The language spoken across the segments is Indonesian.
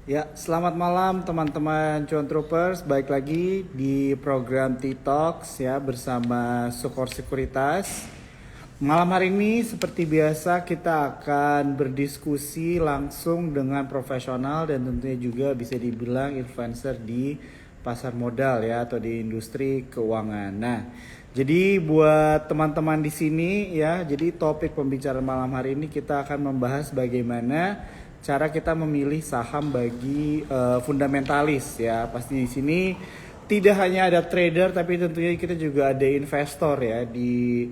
Ya, selamat malam teman-teman Cuan Troopers. Baik lagi di program T-Talks ya bersama Sukor Sekuritas. Malam hari ini seperti biasa kita akan berdiskusi langsung dengan profesional dan tentunya juga bisa dibilang influencer di pasar modal ya atau di industri keuangan. Nah, jadi buat teman-teman di sini ya, jadi topik pembicaraan malam hari ini kita akan membahas bagaimana cara kita memilih saham bagi fundamentalis ya. Pasti di sini tidak hanya ada trader tapi tentunya kita juga ada investor ya di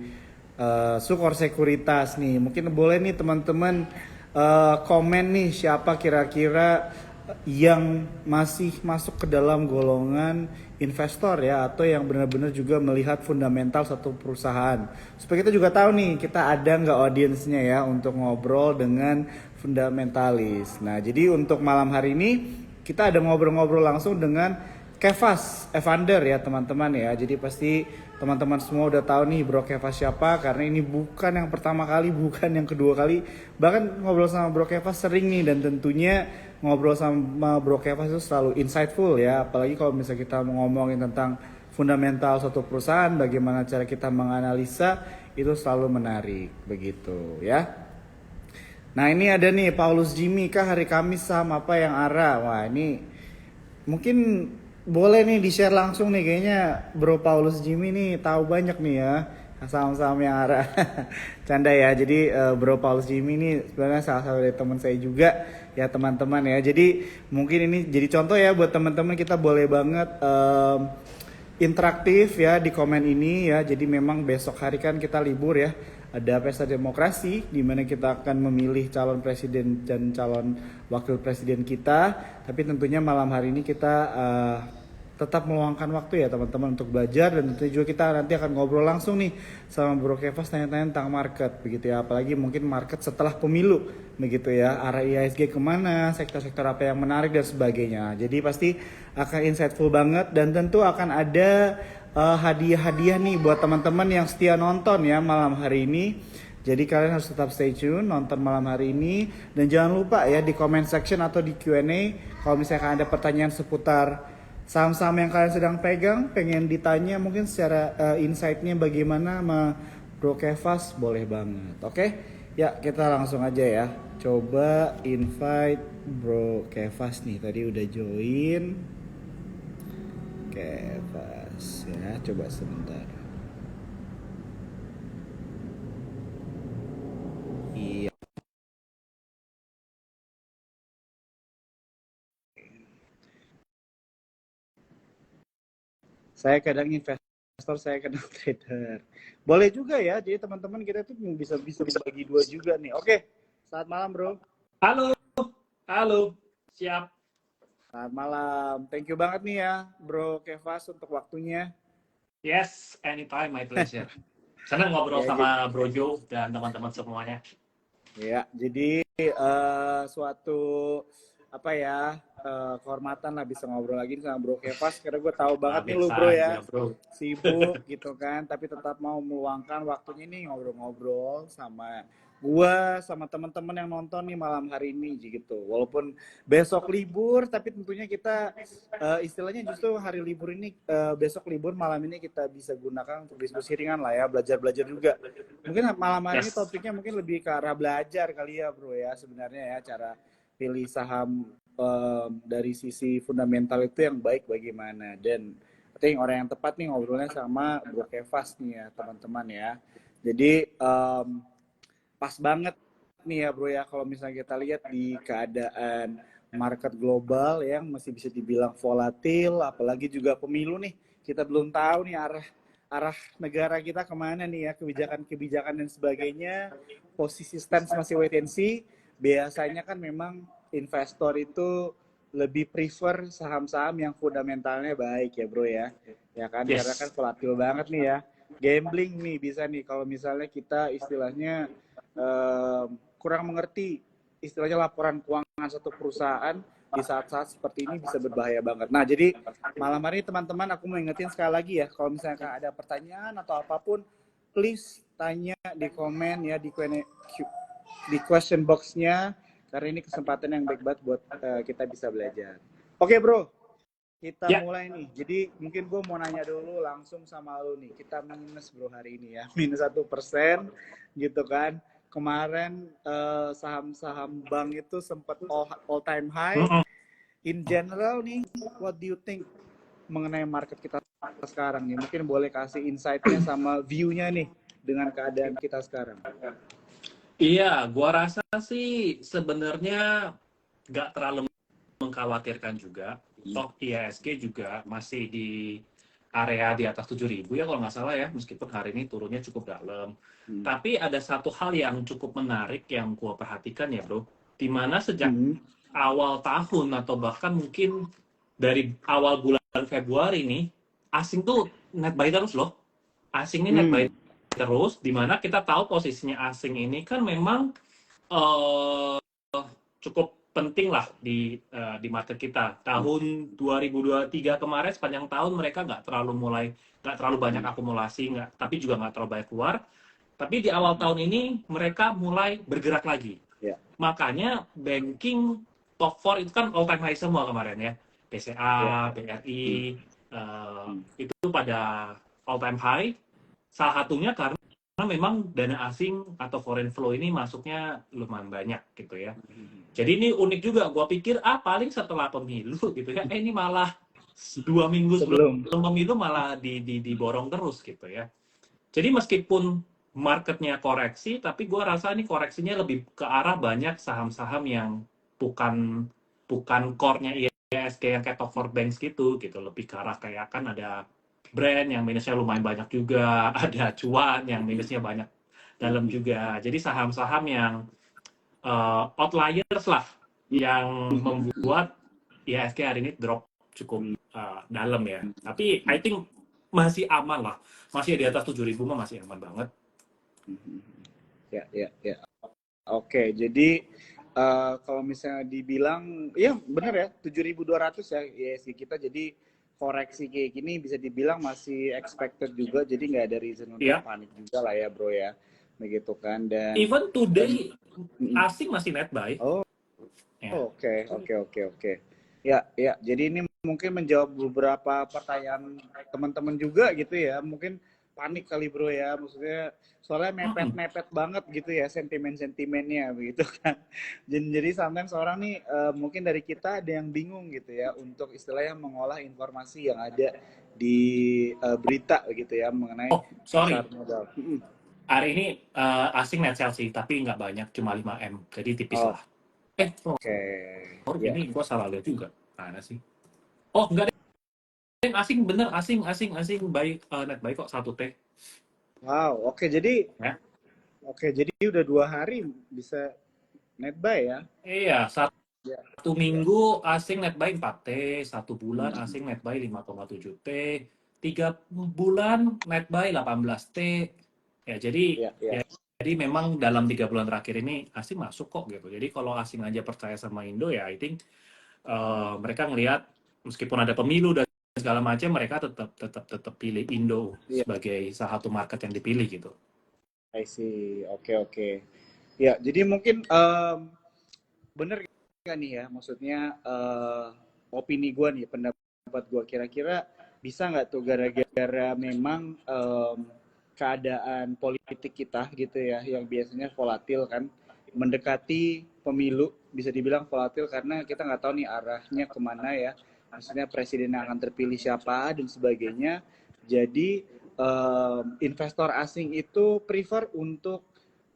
Sukor Sekuritas nih. Mungkin boleh nih teman-teman komen nih siapa kira-kira yang masih masuk ke dalam golongan investor ya atau yang benar-benar juga melihat fundamental satu perusahaan supaya kita juga tahu nih kita ada nggak audiensnya ya untuk ngobrol dengan fundamentalis. Nah jadi untuk malam hari ini kita ada ngobrol-ngobrol langsung dengan Kefas Evander ya teman-teman ya. Jadi pasti teman-teman semua udah tahu nih Bro Kefas siapa karena ini bukan yang pertama kali, bukan yang kedua kali. Bahkan ngobrol sama Bro Kefas sering nih dan tentunya ngobrol sama Bro Kefas itu selalu insightful ya. Apalagi kalau misalnya kita mau ngomongin tentang fundamental suatu perusahaan, bagaimana cara kita menganalisa itu selalu menarik begitu ya. Nah ini ada nih Paulus Jimmy kah hari Kamis saham apa yang arah? Wah ini mungkin boleh nih di-share langsung nih kayaknya Bro Paulus Jimmy nih tahu banyak nih ya saham-saham yang arah. Canda ya. Jadi Bro Paulus Jimmy ini sebenarnya salah satu dari teman saya juga ya teman-teman ya. Jadi mungkin ini jadi contoh ya buat teman-teman kita boleh banget interaktif ya di komen ini ya. Jadi memang besok hari kan kita libur ya. Ada pesta demokrasi di mana kita akan memilih calon presiden dan calon wakil presiden kita. Tapi tentunya malam hari ini kita tetap meluangkan waktu ya teman-teman untuk belajar dan tentunya juga kita nanti akan ngobrol langsung nih sama Bro Kefas tanya-tanya tentang market begitu ya. Apalagi mungkin market setelah pemilu begitu ya, arah IHSG kemana, sektor-sektor apa yang menarik dan sebagainya. Jadi pasti akan insightful banget dan tentu akan ada hadiah-hadiah nih buat teman-teman yang setia nonton ya malam hari ini. Jadi kalian harus tetap stay tune nonton malam hari ini dan jangan lupa ya di comment section atau di Q&A kalau misalkan ada pertanyaan seputar saham-saham yang kalian sedang pegang pengen ditanya mungkin secara insight-nya bagaimana sama Bro Kefas boleh banget. Oke? Ya, kita langsung aja ya. Coba invite Bro Kefas nih. Tadi udah join. Kefas ya, coba sebentar. Iya. Saya kadang investor, saya kadang trader. Boleh juga ya. Jadi teman-teman kita tuh bisa bagi dua juga nih. Oke. Selamat malam, Bro. Halo, halo, siap. Selamat malam. Thank you banget nih ya, Bro Kefas untuk waktunya. Yes, anytime, my pleasure. Senang ngobrol Ya, sama Bro Joe dan teman-teman semuanya. jadi suatu apa ya kehormatan lah bisa ngobrol lagi sama Bro Kefas karena gue tahu banget nih lu Biasa bro aja, ya Bro. sibuk gitu kan tapi tetap mau meluangkan waktunya nih ngobrol-ngobrol sama gue sama teman-teman yang nonton nih malam hari ini gitu walaupun besok libur tapi tentunya kita istilahnya justru hari libur ini besok libur malam ini kita bisa gunakan untuk diskusi ringan lah ya belajar-belajar juga mungkin malam hari ini Yes, topiknya mungkin lebih ke arah belajar kali ya bro ya sebenarnya ya cara pilih saham dari sisi fundamental itu yang baik bagaimana dan I think orang yang tepat nih ngobrolnya sama Bro Kefas nih ya teman-teman ya jadi pas banget nih ya bro ya kalau misalnya kita lihat di keadaan market global yang masih bisa dibilang volatil apalagi juga pemilu nih kita belum tahu nih arah arah negara kita kemana nih ya kebijakan-kebijakan dan sebagainya posisi stance masih wait and see biasanya kan memang investor itu lebih prefer saham-saham yang fundamentalnya baik ya bro ya kan karena kan yes. volatil banget nih ya gambling nih bisa nih kalau misalnya kita istilahnya kurang mengerti istilahnya laporan keuangan satu perusahaan di saat-saat seperti ini bisa berbahaya banget. Nah, jadi malam hari ini teman-teman aku mau ingetin sekali lagi ya, kalau misalnya ada pertanyaan atau apapun, please tanya di komen ya di question box-nya karena ini kesempatan yang baik banget buat kita bisa belajar. Oke bro, kita Ya, mulai nih. Jadi mungkin gue mau nanya dulu langsung sama lu nih. Kita minus bro hari ini ya, minus 1% gitu kan. Kemarin saham-saham bank itu sempat all time high. mm-mm. In general nih, what do you think mengenai market kita sekarang nih? Mungkin boleh kasih insight-nya sama view-nya nih dengan keadaan kita sekarang. Iya, gua rasa sih sebenarnya nggak terlalu mengkhawatirkan juga. Toh IHSG juga masih di area di atas 7.000 ya kalau nggak salah ya, meskipun hari ini turunnya cukup dalam. Hmm. Tapi ada satu hal yang cukup menarik yang gua perhatikan ya bro, di mana sejak Hmm. awal tahun atau bahkan mungkin dari awal bulan Februari nih, asing tuh net buy terus loh. Asing ini net buy Hmm. terus, di mana kita tahu posisinya asing ini kan memang eh, cukup penting lah di market kita. Tahun 2023 kemarin sepanjang tahun mereka nggak terlalu banyak akumulasi, tapi juga nggak terlalu banyak keluar. Tapi di awal tahun ini mereka mulai bergerak lagi. Ya. Makanya banking top 4 itu kan all time high semua kemarin ya. Ya. BCA, BRI, Hmm. itu pada all time high. Salah satunya karena memang dana asing atau foreign flow ini masuknya lumayan banyak gitu ya. Jadi ini unik juga. Gua pikir paling setelah pemilu gitu ya. Ini malah 2 minggu sebelum Sebelum. pemilu malah diborong terus gitu ya. Jadi meskipun marketnya koreksi, tapi gue rasa ini koreksinya lebih ke arah banyak saham-saham yang bukan bukan core-nya IHSG yang kayak top 4 banks gitu, lebih ke arah kayak kan ada brand yang minusnya lumayan banyak juga, ada cuan yang minusnya banyak dalam juga. Jadi saham-saham yang outliers lah yang membuat IHSG hari ini drop cukup dalam ya. Tapi I think masih aman lah, masih di atas 7.000 mah masih aman banget. Ya, ya, ya. Oke, jadi kalau misalnya dibilang, ya benar ya, 7.200 ya ISG kita, jadi koreksi kayak gini bisa dibilang masih expected juga, jadi nggak ada reason untuk Ya, panik juga lah ya bro ya, begitu kan, dan even today asing masih net buy. oh Ya. oke, oke, oke, oke. Ya, ya, jadi ini mungkin menjawab beberapa pertanyaan teman-teman juga gitu ya, mungkin panik kali bro ya, maksudnya soalnya mepet-mepet banget gitu ya sentimen-sentimennya begitu kan. Jadi sometimes orang nih mungkin dari kita ada yang bingung gitu ya untuk istilahnya mengolah informasi yang ada di berita gitu ya mengenai Oh, pasar sorry. modal. Hari ini asing net sell sih, tapi nggak banyak, cuma 5M. Jadi tipis Oke, lah. ya. Ini gua salah lihat juga. Mana sih? Oh, enggak deh. Asing bener, asing buy net buy kok 1T. Wow, Ya. oke, jadi udah 2 hari bisa net buy ya? Iya, Ya. satu minggu asing net buy 4T, 1 bulan asing net buy 5,7T, 3 bulan net buy 18T. Ya, Ya, ya. jadi memang dalam 3 bulan terakhir ini asing masuk kok gitu. Jadi kalau asing aja percaya sama Indo ya, I think mereka ngelihat meskipun ada pemilu dan segala macam, mereka tetap pilih Indo Iya, sebagai salah satu market yang dipilih gitu. I see. Oke, oke. Ya, jadi mungkin bener nggak nih ya, maksudnya opini gue nih, pendapat gue kira-kira bisa nggak tuh gara-gara memang keadaan politik kita gitu ya, yang biasanya volatil kan, mendekati pemilu bisa dibilang volatil karena kita nggak tahu nih arahnya kemana ya, maksudnya presiden yang akan terpilih siapa dan sebagainya. Jadi investor asing itu prefer untuk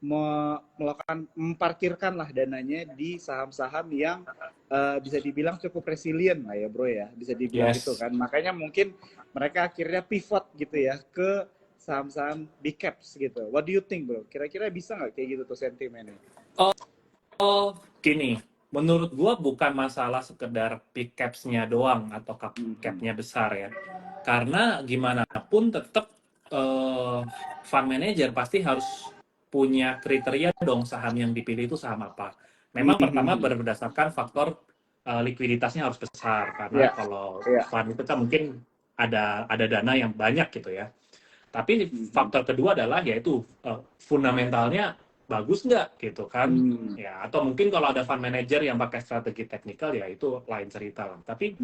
melakukan memparkirkan lah dananya di saham-saham yang bisa dibilang cukup resilient lah ya bro ya, bisa dibilang gitu Yes. kan, makanya mungkin mereka akhirnya pivot gitu ya ke saham-saham big caps gitu. What do you think bro, kira-kira bisa nggak kayak gitu tuh sentimennya? Oh, gini, menurut gua bukan masalah sekedar big caps-nya doang atau cap-nya besar ya. Karena gimana pun tetap fund manager pasti harus punya kriteria dong saham yang dipilih itu saham apa. Memang pertama berdasarkan faktor likuiditasnya harus besar karena Ya, kalau ya. fund itu kan mungkin ada dana yang banyak gitu ya. Tapi faktor kedua adalah yaitu fundamentalnya bagus nggak gitu kan. Hmm. Ya, atau mungkin kalau ada fund manager yang pakai strategi teknikal ya itu lain cerita lah. Tapi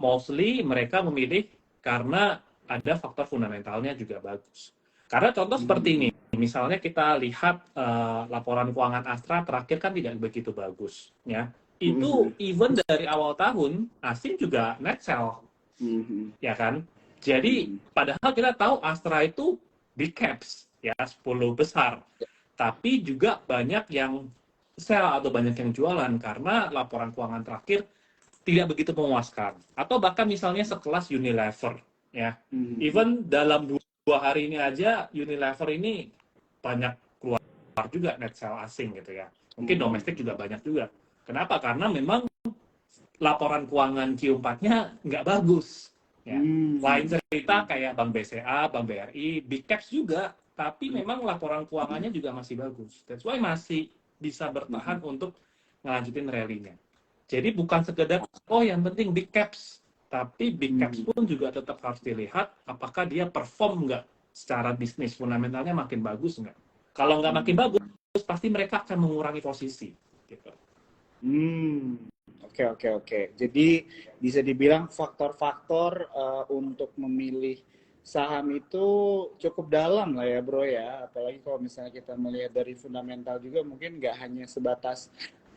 mostly mereka memilih karena ada faktor fundamentalnya juga bagus. Karena contoh seperti ini, misalnya kita lihat laporan keuangan Astra terakhir kan tidak begitu bagus, ya. Itu even dari awal tahun asing juga net sell, ya kan. Jadi padahal kita tahu Astra itu big caps, ya 10 besar, tapi juga banyak yang sell atau banyak yang jualan karena laporan keuangan terakhir tidak begitu memuaskan. Atau bahkan misalnya sekelas Unilever, ya. Even dalam 2 hari ini aja Unilever ini banyak keluar juga net sell asing gitu ya. Mungkin domestik juga banyak juga. Kenapa? Karena memang laporan keuangan Q4-nya nggak bagus. Ya. Lain cerita kayak Bank BCA, Bank BRI, Big Caps juga, tapi memang laporan keuangannya juga masih bagus. That's why masih bisa bertahan untuk ngelanjutin rally-nya. Jadi bukan sekedar, oh yang penting Big Caps, tapi Big Caps pun juga tetap harus dilihat apakah dia perform nggak secara bisnis, fundamentalnya makin bagus nggak. Kalau nggak makin bagus, pasti mereka akan mengurangi posisi. Gitu. Oke. Jadi bisa dibilang faktor-faktor untuk memilih saham itu cukup dalam lah ya bro ya. Apalagi kalau misalnya kita melihat dari fundamental juga mungkin nggak hanya sebatas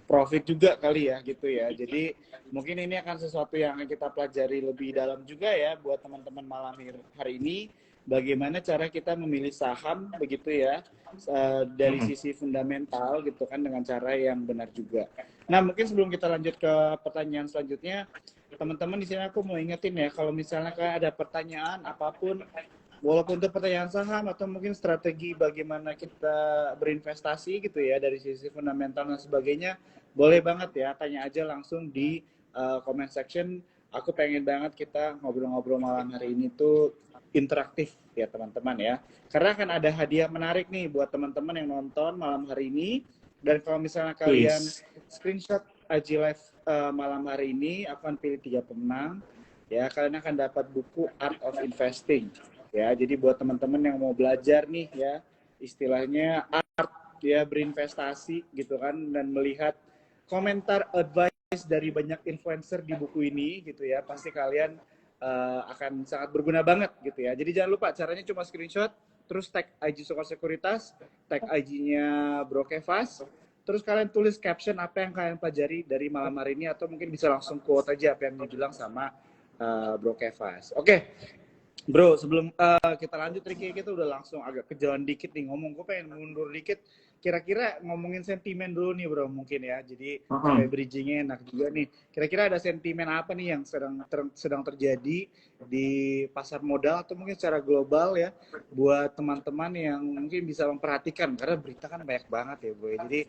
profit juga kali ya gitu ya. Jadi mungkin ini akan sesuatu yang kita pelajari lebih dalam juga ya buat teman-teman malam hari ini. Bagaimana cara kita memilih saham begitu ya dari sisi fundamental gitu kan dengan cara yang benar juga. Nah mungkin sebelum kita lanjut ke pertanyaan selanjutnya, teman-teman di sini aku mau ingetin ya kalau misalnya kayak ada pertanyaan apapun, walaupun itu pertanyaan saham atau mungkin strategi bagaimana kita berinvestasi gitu ya dari sisi fundamental dan sebagainya, boleh banget ya tanya aja langsung di comment section. Aku pengen banget kita ngobrol-ngobrol malam hari ini tuh interaktif ya teman-teman ya. Karena akan ada hadiah menarik nih buat teman-teman yang nonton malam hari ini. Dan kalau misalnya kalian screenshot IG Live malam hari ini, aku akan pilih 3 pemenang. Ya, kalian akan dapat buku Art of Investing. Ya, jadi buat teman-teman yang mau belajar nih ya, istilahnya art ya berinvestasi gitu kan dan melihat komentar advice dari banyak influencer di buku ini gitu ya, pasti kalian akan sangat berguna banget gitu ya. Jadi jangan lupa caranya cuma screenshot, terus tag IG Sukor Sekuritas, tag IG-nya Bro Kevas, terus kalian tulis caption apa yang kalian pelajari dari malam hari ini atau mungkin bisa langsung quote aja apa yang dibilang sama Bro Kevas. Oke. Bro, sebelum kita lanjut, Ricky, kita udah langsung agak kejauhan dikit nih ngomong. Gue pengen mundur dikit. Kira-kira ngomongin sentimen dulu nih, Bro, mungkin ya. Jadi supaya bridging-nya enak juga nih. Kira-kira ada sentimen apa nih yang sedang terjadi di pasar modal atau mungkin secara global ya, buat teman-teman yang mungkin bisa memperhatikan. Karena berita kan banyak banget ya, Bro. Jadi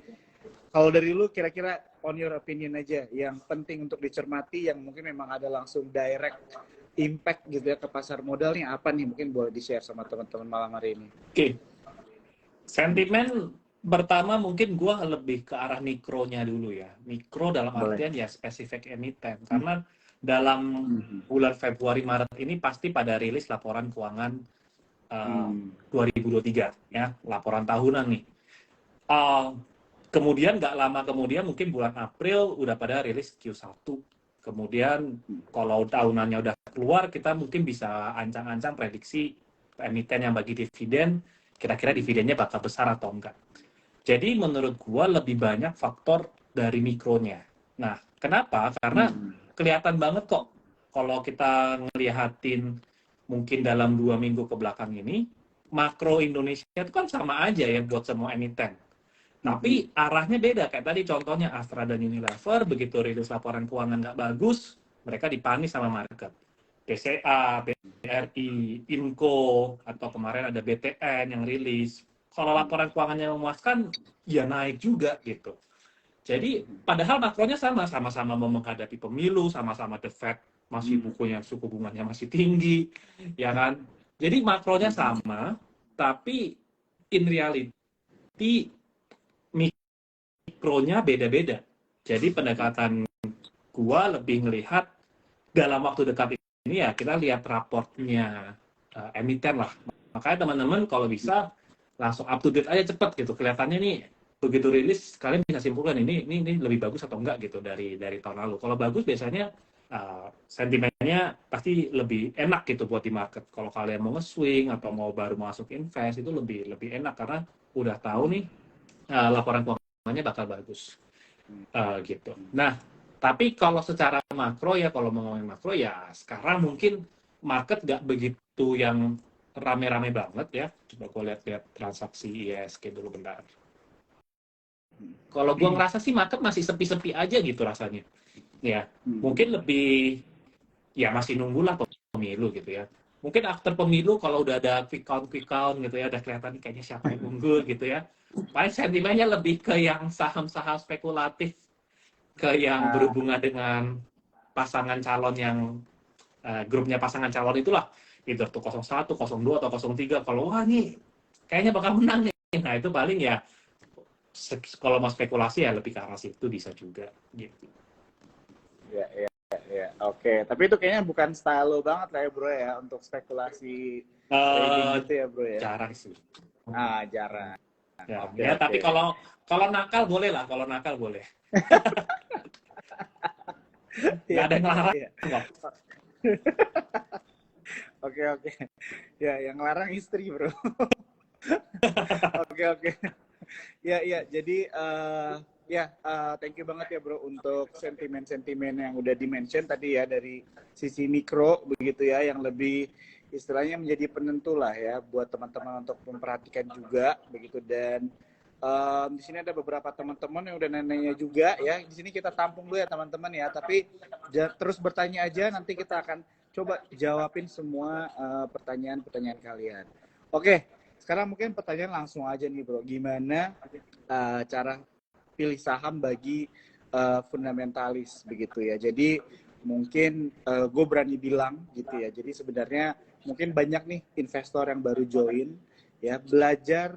kalau dari lu kira-kira on your opinion aja yang penting untuk dicermati yang mungkin memang ada langsung direct impact gitu ya ke pasar modal nih apa nih mungkin boleh di-share sama teman-teman malam hari ini. Oke. Sentimen pertama mungkin gua lebih ke arah mikronya dulu ya. Mikro dalam artian ya spesifik emiten. Karena dalam bulan Februari Maret ini pasti pada rilis laporan keuangan 2023 ya, laporan tahunan nih. Kemudian nggak lama kemudian mungkin bulan April udah pada rilis Q1. Kemudian kalau tahunannya udah keluar, kita mungkin bisa ancang-ancang prediksi emiten yang bagi dividen, kira-kira dividennya bakal besar atau enggak. Jadi menurut gua lebih banyak faktor dari mikronya. Nah, kenapa? Karena kelihatan banget kok kalau kita ngelihatin mungkin dalam 2 minggu ke belakang ini, makro Indonesia itu kan sama aja ya buat semua emiten. Tapi arahnya beda, kayak tadi contohnya Astra dan Unilever, begitu rilis laporan keuangan nggak bagus, mereka dipanis sama market. BCA, BRI, Inco, atau kemarin ada BTN yang rilis. Kalau laporan keuangannya memuaskan, ya naik juga gitu. Jadi, padahal makronya sama-sama mau menghadapi pemilu, sama-sama The Fed masih suku bunganya masih tinggi, ya kan? Jadi makronya sama, tapi in reality mikronya beda-beda. Jadi pendekatan gua lebih ngelihat dalam waktu dekat ini ya kita lihat raportnya emiten lah. Makanya teman-teman kalau bisa langsung up to date aja cepet gitu. Kelihatannya nih begitu rilis kalian bisa simpulkan ini lebih bagus atau enggak gitu dari tahun lalu. Kalau bagus biasanya sentimennya pasti lebih enak gitu buat di market. Kalau kalian mau nge-swing atau mau baru masuk invest itu lebih enak karena udah tahu nih laporan keuangannya bakal bagus gitu. Nah, tapi kalau secara makro ya, kalau mau ngomongin makro ya sekarang mungkin market nggak begitu yang rame-rame banget ya. Coba gue lihat-lihat transaksi ISG dulu bentar. Kalau gue ngerasa sih market masih sepi-sepi aja gitu rasanya. Ya, mungkin lebih ya masih nunggulah pemilu gitu ya. Mungkin after pemilu kalau udah ada quick count gitu ya, udah kelihatan kayaknya siapa yang unggul gitu ya. Paling sentimennya lebih ke yang saham-saham spekulatif, ke yang berhubungan dengan pasangan calon yang grupnya pasangan calon itulah, either tuh 01, 02 atau 03. Kalau wah nih kayaknya bakal menang nih. Nah, itu paling ya kalau mau spekulasi ya lebih ke arah situ bisa juga gitu. Ya, oke. Tapi itu kayaknya bukan style lo banget lah ya bro ya untuk spekulasi trading gitu ya bro ya. Jarang sih. Jarang. Oke. Tapi kalau nakal boleh lah, kalau nakal boleh. Nggak ada yang larang kok. Oke. Ya, yang larang istri bro. Oke. Ya, jadi thank you banget ya bro untuk sentimen-sentimen yang udah dimention tadi ya dari sisi mikro begitu ya, yang lebih istilahnya menjadi penentu lah ya buat teman-teman untuk memperhatikan juga begitu. Dan di sini ada beberapa teman-teman yang udah nanya juga ya. Di sini kita tampung dulu ya teman-teman ya, tapi terus bertanya aja, nanti kita akan coba jawabin semua pertanyaan-pertanyaan kalian. Oke, sekarang mungkin pertanyaan langsung aja nih bro, gimana cara pilih saham bagi fundamentalis begitu ya. Jadi mungkin gue berani bilang gitu ya, jadi sebenarnya mungkin banyak nih investor yang baru join ya, belajar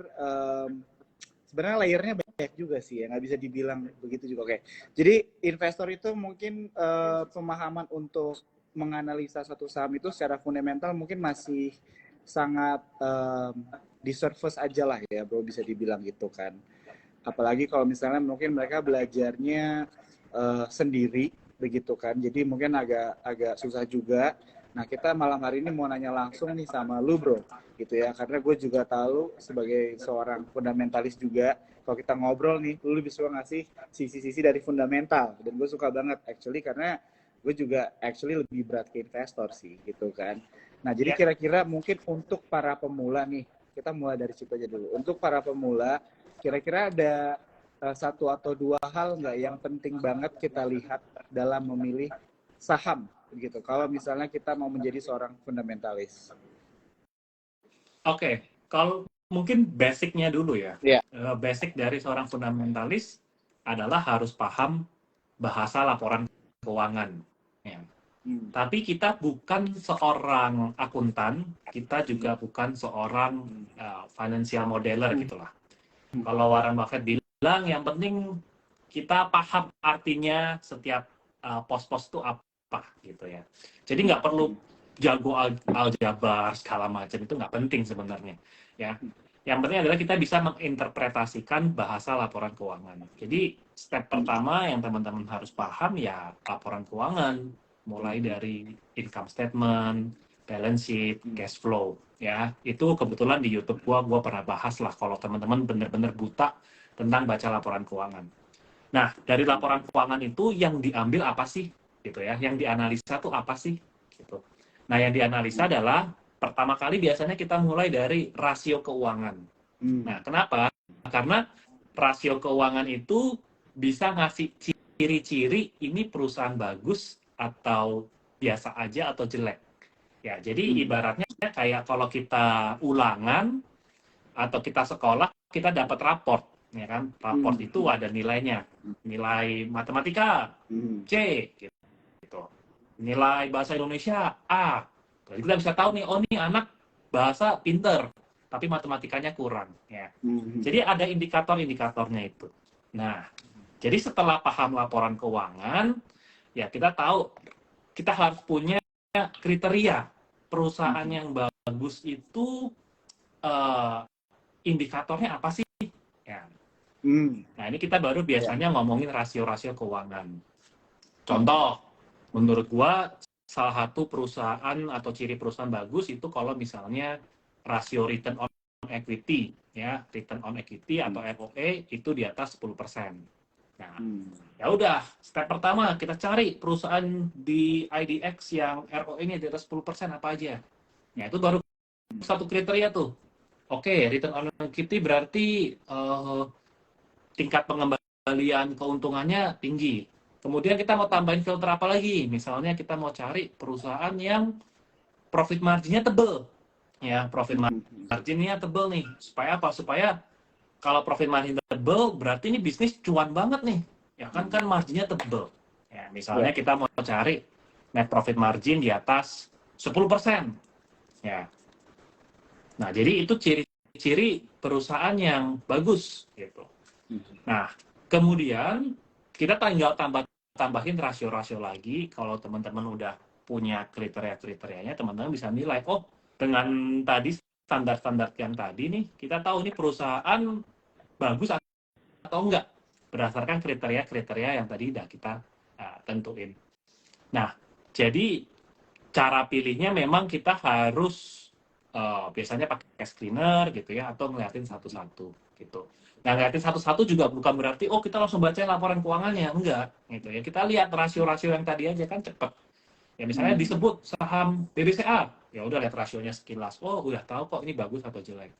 sebenarnya layernya banyak juga sih ya, nggak bisa dibilang begitu juga. Oke, jadi investor itu mungkin pemahaman untuk menganalisa satu saham itu secara fundamental mungkin masih sangat di surface aja lah ya bro, bisa dibilang gitu kan. Apalagi kalau misalnya mungkin mereka belajarnya sendiri begitu kan, jadi mungkin agak susah juga. Nah, kita malam hari ini mau nanya langsung nih sama lu bro gitu ya, karena gue juga tahu sebagai seorang fundamentalis juga, kalau kita ngobrol nih lu lebih suka ngasih sisi-sisi dari fundamental, dan gue suka banget actually karena gue juga actually lebih berat ke investor sih gitu kan. Nah, jadi kira-kira mungkin untuk para pemula nih, kita mulai dari situ aja dulu. Untuk para pemula, kira-kira ada satu atau dua hal nggak yang penting banget kita lihat dalam memilih saham gitu, kalau misalnya kita mau menjadi seorang fundamentalis? Oke, kalau mungkin basicnya dulu ya. Yeah. Basic dari seorang fundamentalis adalah harus paham bahasa laporan keuangan. Ya. Tapi kita bukan seorang akuntan, kita juga bukan seorang financial modeler gitulah. Kalau Warren Buffett bilang, yang penting kita paham artinya setiap pos-pos itu apa gitu ya. Jadi nggak perlu jago aljabar segala macam, itu nggak penting sebenarnya ya. Yang penting adalah kita bisa menginterpretasikan bahasa laporan keuangan. Jadi step pertama yang teman-teman harus paham ya laporan keuangan, mulai dari income statement, balance sheet, cash flow ya. Itu kebetulan di YouTube gua pernah bahas lah kalau teman-teman benar-benar buta tentang baca laporan keuangan. Nah, dari laporan keuangan itu yang diambil apa sih gitu ya, yang dianalisa tuh apa sih gitu. Nah, yang dianalisa adalah pertama kali biasanya kita mulai dari rasio keuangan. Nah, kenapa? Karena rasio keuangan itu bisa ngasih ciri-ciri ini perusahaan bagus atau biasa aja atau jelek. Ya, jadi ibaratnya kayak kalau kita ulangan atau kita sekolah, kita dapat raport, ya kan? Raport itu ada nilainya. Nilai matematika C gitu. Nilai bahasa Indonesia A. Jadi kita bisa tahu nih, oh nih anak bahasa pinter, tapi matematikanya kurang ya. Jadi ada indikator-indikatornya itu. Nah, jadi setelah paham laporan keuangan, ya kita tahu kita harus punya kriteria perusahaan yang bagus itu indikatornya apa sih? Ya. Nah, ini kita baru biasanya ngomongin rasio-rasio keuangan. Contoh, menurut gua salah satu perusahaan atau ciri perusahaan bagus itu kalau misalnya rasio return on equity, ya, return on equity atau ROE itu di atas 10%. Nah, ya udah, step pertama kita cari perusahaan di IDX yang ROE-nya di atas 10% apa aja. Nah, itu baru satu kriteria tuh. Oke, return on equity berarti tingkat pengembalian keuntungannya tinggi. Kemudian kita mau tambahin filter apa lagi? Misalnya kita mau cari perusahaan yang profit marginnya tebel. Ya, profit marginnya tebel nih. Supaya apa? Supaya kalau profit margin tebel, berarti ini bisnis cuan banget nih. Ya kan marginnya tebel. Ya, misalnya kita mau cari net profit margin di atas 10%. Ya. Nah, jadi itu ciri-ciri perusahaan yang bagus gitu. Nah, kemudian kita tinggal tambahin rasio-rasio lagi. Kalau teman-teman udah punya kriteria-kriterianya, teman-teman bisa nilai, oh, dengan tadi standar-standar yang tadi nih, kita tahu nih perusahaan bagus atau enggak berdasarkan kriteria-kriteria yang tadi udah kita tentuin. Nah, jadi cara pilihnya memang kita harus biasanya pakai screener gitu ya, atau ngeliatin satu-satu gitu. Nah, ngeliatin satu-satu juga bukan berarti oh kita langsung baca laporan keuangannya, enggak gitu ya. Kita lihat rasio-rasio yang tadi aja kan cepet. Ya misalnya disebut saham BBCA, ya udah lihat rasionya sekilas. Oh, udah tahu kok ini bagus atau jelek.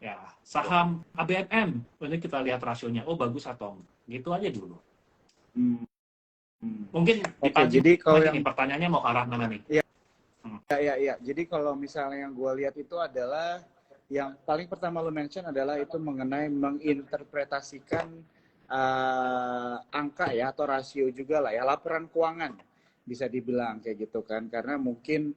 Ya, saham ABMM, ini kita lihat rasionya, oh bagus atau enggak. Gitu aja dulu. Mungkin dipancing jadi kalau lagi nih pertanyaannya mau arah mana nih? Ya. Jadi kalau misalnya yang gue lihat itu adalah yang paling pertama lo mention adalah itu mengenai menginterpretasikan angka ya atau rasio juga lah ya, laporan keuangan bisa dibilang kayak gitu kan, karena mungkin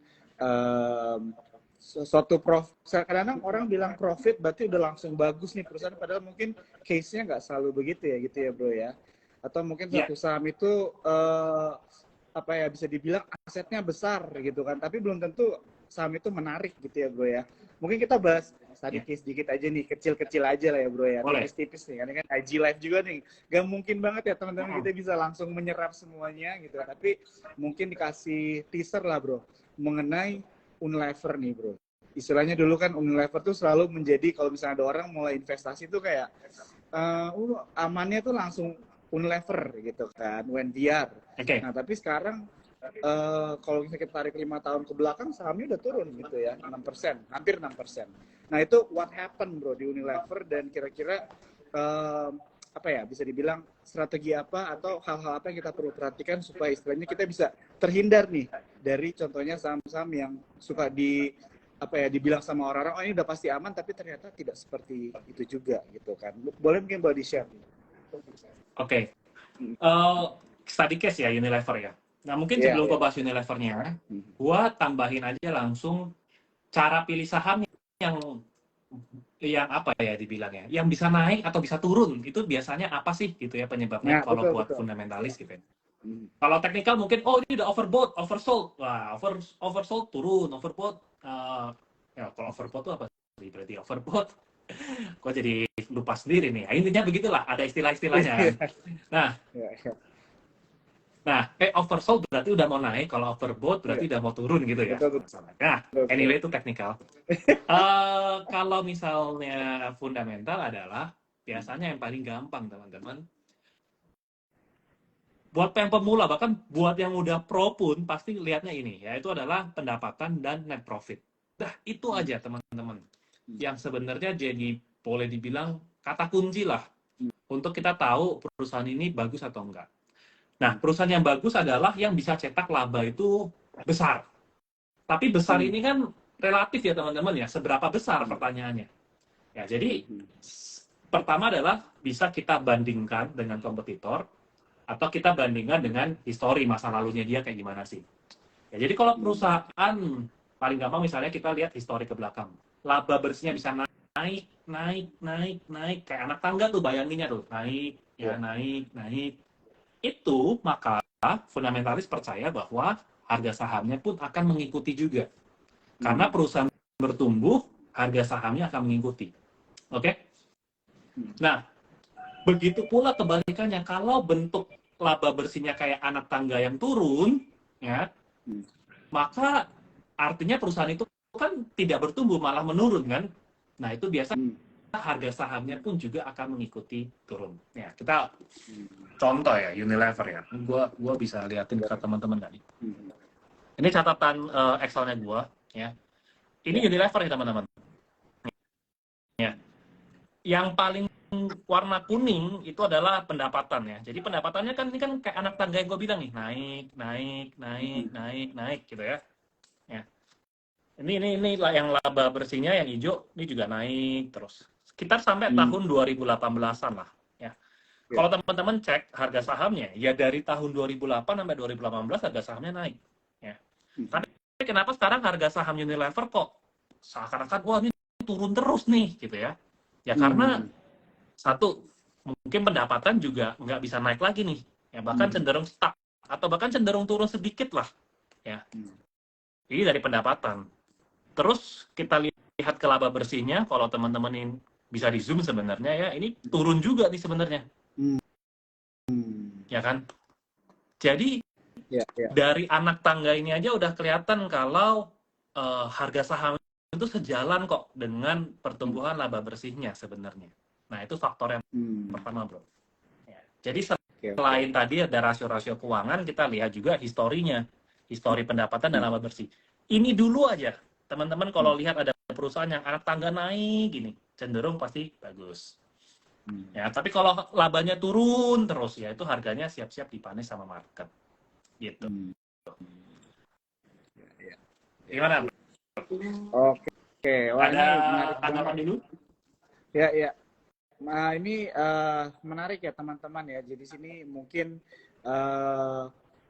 suatu kadang-kadang orang bilang profit berarti udah langsung bagus nih perusahaan, padahal mungkin case-nya nggak selalu begitu ya gitu ya bro ya, atau mungkin satu saham itu apa ya bisa dibilang asetnya besar gitu kan, tapi belum tentu saham itu menarik gitu ya bro ya. Mungkin kita bahas tadi case dikit aja nih, kecil-kecil aja lah ya bro ya, tipis-tipis nih, karena kan IG Live juga nih, gak mungkin banget ya teman-teman kita bisa langsung menyerap semuanya gitu, tapi mungkin dikasih teaser lah bro, mengenai Unilever nih bro. Istilahnya dulu kan Unilever tuh selalu menjadi kalau misalnya ada orang mulai investasi tuh kayak amannya tuh langsung Unilever gitu kan, UNVR. Nah tapi sekarang kalau misalnya kita tarik 5 tahun ke belakang sahamnya udah turun gitu ya, 6%, hampir 6%. Nah itu what happened bro di Unilever, dan kira-kira apa ya bisa dibilang strategi apa atau hal-hal apa yang kita perlu perhatikan supaya istilahnya kita bisa terhindar nih dari contohnya saham-saham yang suka dibilang sama orang-orang oh ini udah pasti aman tapi ternyata tidak seperti itu juga gitu kan. Boleh mungkin boleh di-share. Oke. Study case ya Unilever ya. Nah mungkin sebelum gue bahas Unilevernya, gue tambahin aja langsung cara pilih saham yang apa ya dibilangnya, yang bisa naik atau bisa turun, itu biasanya apa sih gitu ya penyebabnya kalau buat fundamentalis gitu ya. Kalau teknikal mungkin oh ini udah overbought, oversold, wah oversold turun, overbought ya kalau overbought itu apa sih berarti overbought? Kok jadi lupa sendiri nih. Intinya begitulah, ada istilah-istilahnya. Nah, oversold berarti udah mau naik, kalau overbought berarti udah mau turun gitu ya. Nah, anyway itu teknikal. Kalau misalnya fundamental adalah biasanya yang paling gampang teman-teman. Buat yang pemula, bahkan buat yang udah pro pun pasti lihatnya ini, yaitu adalah pendapatan dan net profit. Dah, itu aja teman-teman. Yang sebenarnya jadi boleh dibilang kata kunci lah untuk kita tahu perusahaan ini bagus atau enggak. Nah, perusahaan yang bagus adalah yang bisa cetak laba itu besar. Tapi besar ini kan relatif ya teman-teman ya, seberapa besar pertanyaannya. Ya, jadi pertama adalah bisa kita bandingkan dengan kompetitor atau kita bandingkan dengan histori masa lalunya dia kayak gimana sih. Ya, jadi kalau perusahaan paling gampang misalnya kita lihat histori ke belakang. Laba bersihnya bisa naik kayak anak tangga tuh bayanginnya tuh, naik. Itu maka fundamentalis percaya bahwa harga sahamnya pun akan mengikuti juga. Karena perusahaan bertumbuh, harga sahamnya akan mengikuti. Oke? Nah, Begitu pula kebalikannya, kalau bentuk laba bersihnya kayak anak tangga yang turun, ya, maka artinya perusahaan itu kan tidak bertumbuh, malah menurun kan. Nah, itu biasa harga sahamnya pun juga akan mengikuti turun. Ya, kita contoh ya, Unilever ya. Gua bisa liatin ke teman-teman tadi. Ini catatan Excel-nya gua ya. Ini Unilever ya, teman-teman. Ya. Yang paling warna kuning itu adalah pendapatan ya. Jadi pendapatannya kan ini kan kayak anak tangga yang gue bilang nih, naik gitu ya. Ya. Ini yang laba bersihnya yang hijau ini juga naik terus. Sekitar sampai tahun 2018-an lah ya. Kalau teman-teman cek harga sahamnya, ya dari tahun 2008 sampai 2018 harga sahamnya naik ya. Tapi kenapa sekarang harga saham Unilever kok seakan-akan wah ini turun terus nih gitu ya. Ya karena satu, mungkin pendapatan juga nggak bisa naik lagi nih, ya bahkan cenderung stuck atau bahkan cenderung turun sedikit lah, ya. Ini dari pendapatan. Terus kita lihat ke laba bersihnya, kalau teman-teman ini bisa di zoom sebenarnya ya, ini turun juga nih sebenarnya, ya kan? Jadi dari anak tangga ini aja udah kelihatan kalau harga saham itu sejalan kok dengan pertumbuhan laba bersihnya sebenarnya. Nah, itu faktor yang pertama, bro. Ya. Jadi selain tadi ada rasio-rasio keuangan, kita lihat juga historinya, histori pendapatan dan laba bersih. Ini dulu aja, teman-teman kalau lihat ada perusahaan yang anak tangga naik gini, cenderung pasti bagus. Ya, tapi kalau labanya turun terus ya itu harganya siap-siap dipanis sama market. Gitu. Gimana, bro? Oke. Wah, ada ini tanggapan dulu? Ya. Nah, ini menarik ya teman-teman ya. Jadi sini mungkin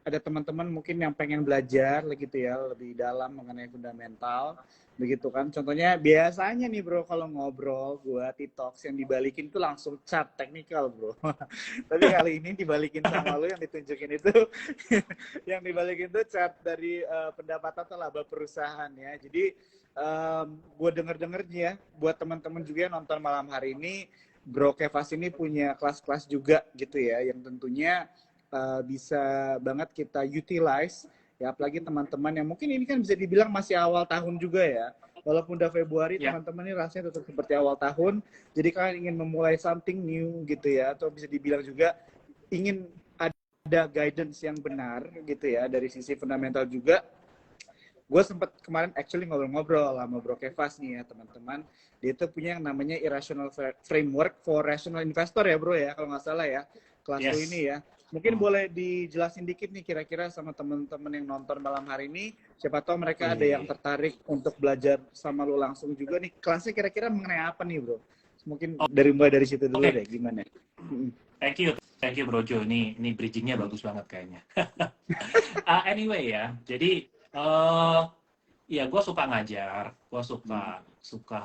ada teman-teman mungkin yang pengen belajar gitu ya lebih dalam mengenai fundamental begitu kan. Contohnya biasanya nih bro kalau ngobrol gua TikToks yang dibalikin tuh langsung chart technical bro. Tapi kali ini dibalikin sama lu yang ditunjukin itu yang dibalikin tuh chart dari pendapatan atau laba perusahaan ya. Jadi gue denger ya buat teman-teman juga yang nonton malam hari ini, Bro Kevas ini punya kelas-kelas juga gitu ya, yang tentunya bisa banget kita utilize ya, apalagi teman-teman yang mungkin ini kan bisa dibilang masih awal tahun juga ya, walaupun udah Februari teman-teman ini rasanya tetap seperti awal tahun, jadi kalian ingin memulai something new gitu ya, atau bisa dibilang juga ingin ada guidance yang benar gitu ya dari sisi fundamental juga. Gue sempat kemarin actually ngobrol-ngobrol sama Bro Kevas nih ya teman-teman. Dia itu punya yang namanya Irrational Framework for Rational Investor ya bro ya, kalau nggak salah ya, kelas lu ini ya. Mungkin boleh dijelasin dikit nih kira-kira sama teman-teman yang nonton malam hari ini, siapa tahu mereka ada yang tertarik untuk belajar sama lu langsung juga nih. Kelasnya kira-kira mengenai apa nih bro? Mungkin mulai dari situ dulu deh, gimana? Thank you Bro Jo. Ini bridgingnya bagus banget kayaknya. Anyway ya, jadi ya gue suka ngajar, gue suka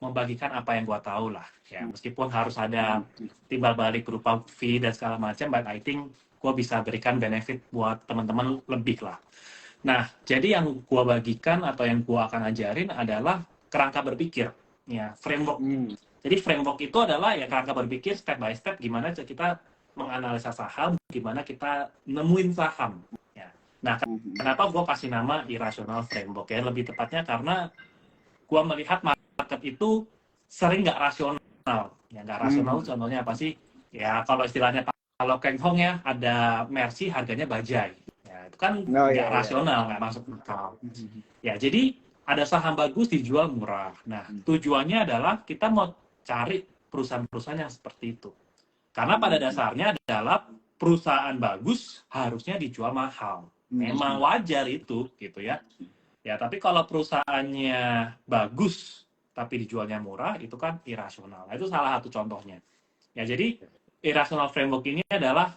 membagikan apa yang gue tahu lah ya, meskipun harus ada timbal balik berupa fee dan segala macam, but I think gue bisa berikan benefit buat teman-teman lebih lah. Nah, jadi yang gue bagikan atau yang gue akan ajarin adalah kerangka berpikir ya, framework. Jadi framework itu adalah ya kerangka berpikir step by step gimana kita menganalisa saham, gimana kita nemuin saham. Nah, kenapa gue kasih nama Irrational Framework ya? Lebih tepatnya karena gue melihat market itu sering nggak rasional. Ya, nggak rasional contohnya apa sih? Ya, kalau istilahnya kalau Keng Hong ya, ada Mercy harganya bajai. Ya, itu kan nggak rasional, nggak masuk akal. Ya, jadi ada saham bagus dijual murah. Nah, tujuannya adalah kita mau cari perusahaan-perusahaan yang seperti itu. Karena pada dasarnya adalah perusahaan bagus harusnya dijual mahal. Memang wajar itu gitu ya. Ya, tapi kalau perusahaannya bagus tapi dijualnya murah itu kan irasional. Nah, itu salah satu contohnya. Ya, jadi irrational framework ini adalah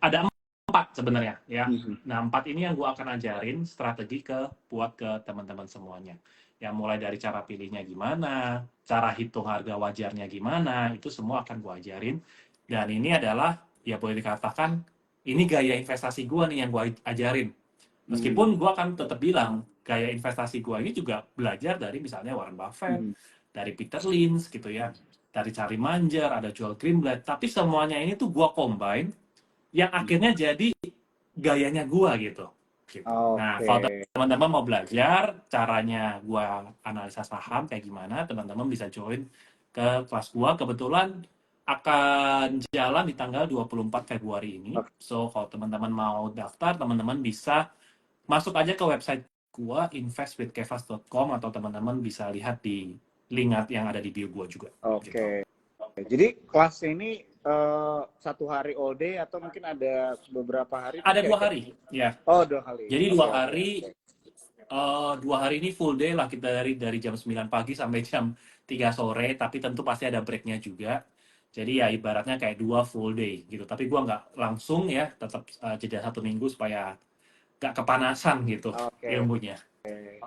ada 4 sebenarnya ya. Nah, 4 ini yang gue akan ajarin strategi buat ke teman-teman semuanya. Ya, mulai dari cara pilihnya gimana, cara hitung harga wajarnya gimana, itu semua akan gue ajarin. Dan ini adalah ya boleh dikatakan ini gaya investasi gue nih yang gue ajarin. Meskipun gue akan tetap bilang, gaya investasi gue ini juga belajar dari misalnya Warren Buffett, dari Peter Lynch gitu ya. dari Cari Manjar, ada jual Greenblatt, tapi semuanya ini tuh gua combine yang akhirnya jadi gayanya gua gitu. Nah, Oke. kalau teman-teman mau belajar caranya gua analisa saham kayak gimana, teman-teman bisa join ke kelas gua. Kebetulan akan jalan di tanggal 24 Februari ini. Oke. So, kalau teman-teman mau daftar, teman-teman bisa masuk aja ke website gua investwithkevas.com atau teman-teman bisa lihat di link yang ada di bio gua juga gitu. Oke. Jadi kelasnya ini 1 hari all day atau mungkin ada beberapa hari tuh Ada 2 kira-kira? hari, ya. Oh, 2 kali. Jadi Oke, 2 hari oke. 2 hari ini full day lah, kita dari jam 9 pagi sampai jam 3 sore, tapi tentu pasti ada breaknya juga. Jadi ya ibaratnya kayak 2 full day gitu. Tapi gua nggak langsung ya, tetap jeda 1 minggu supaya nggak kepanasan gitu Oke. ilmunya.